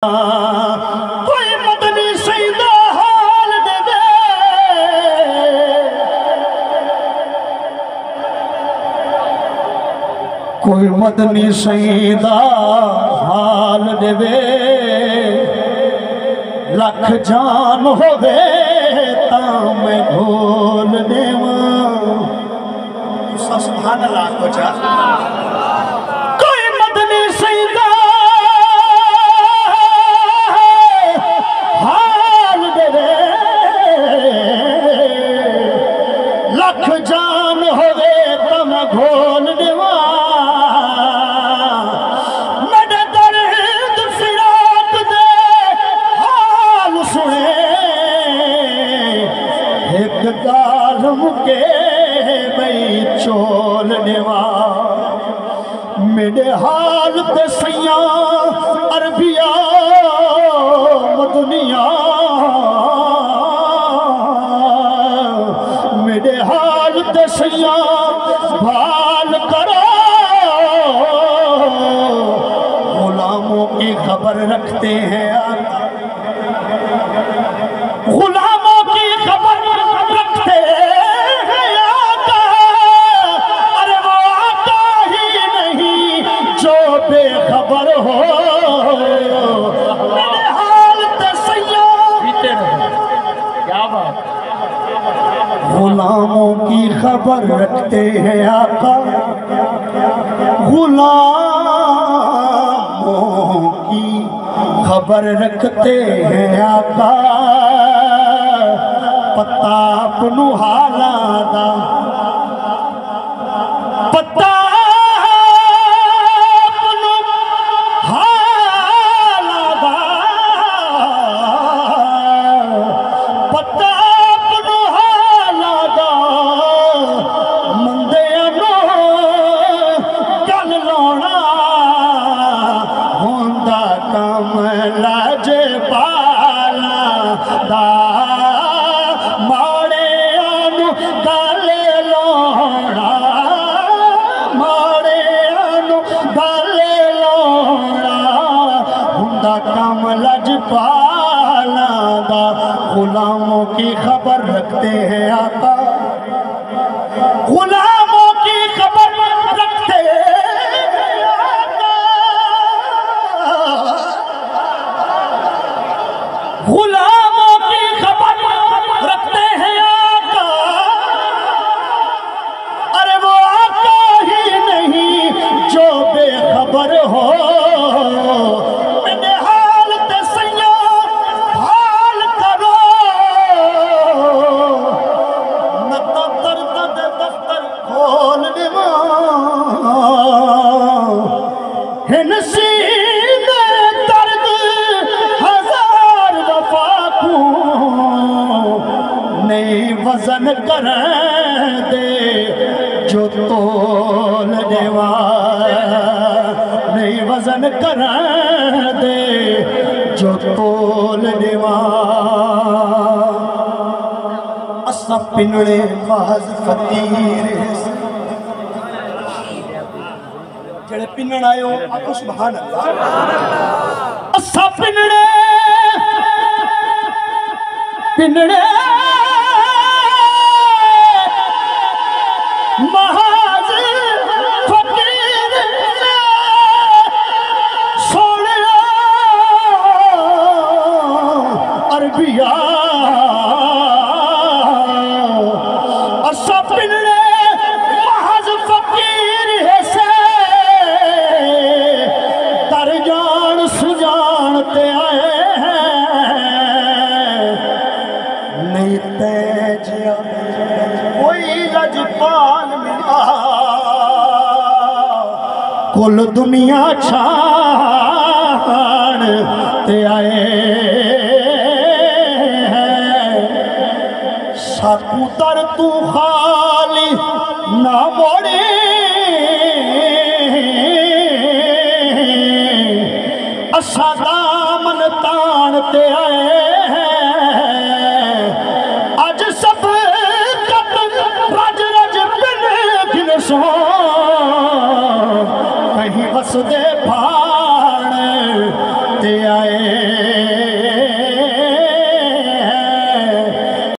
कोई मदनी सईदा हाल देवे, कोई मदनी सईदा हाल देवे। लख जान होवे तां मैं भूल देवा। सुभान अल्लाह को जा। कोई मदनी सईदा हाल देवे, लख जान होवे तां मैं भूल देवा। मेरे दर्द फिराक दे हाल सुने, एक गाल मुके बई चोल देवा। मेरे हाल ते सैया अरबिया दुनिया, मेरे हाल ते सैया भाल करो। गुलामों की खबर रखते हैं, गुलामों की खबर रखते हैं आका। अरे वो आका ही नहीं जो बेखबर हो। मेरे हाल ते सैया क्या बात। गुलामों की खबर रखते हैं आका, गुलामों की खबर रखते हैं आका। पता अपनू हालां दा, पता अपनू हालां दा, पता अपनू हालां दा। मंदियां नू गल लाउणा हुंदा कम लाजे पाला दा। माड़ियां नू गल लाउणा, माड़ियां नू गल लाउणा हुंदा कम लजपाला दा। गुलामों की खबर रखते हैं आका, गुलामों की खबर रखते हैं आका। गुलामों की खबर रखते हैं आका। अरे वो आका ही नहीं जो बेखबर हो। मेरे हाल ते सैया हाल करो। न तो दर्द दे दफ्तर खोल देवा, हिन सीने दर्द हजार वफा को नहीं वजन कर दे जो तोल देवा। नहीं वजन कर दे जो तोल देवा। असा पिनड़े बाज फकीर जेड़े पिनण आयो आखो सुभान अल्लाह। असा पिनड़े पिनड़े महाज फकीर सोने अरबिया। असा पिनड़े महाज फकीर से तर जान सुजानते आए हैं। नहीं तेजिया कोई लजपाल मिला, कुल दुनिया छान ते आए हैं। साकू दर तू खाली ना मोड़ी, असा दामन तान ते आए हैं।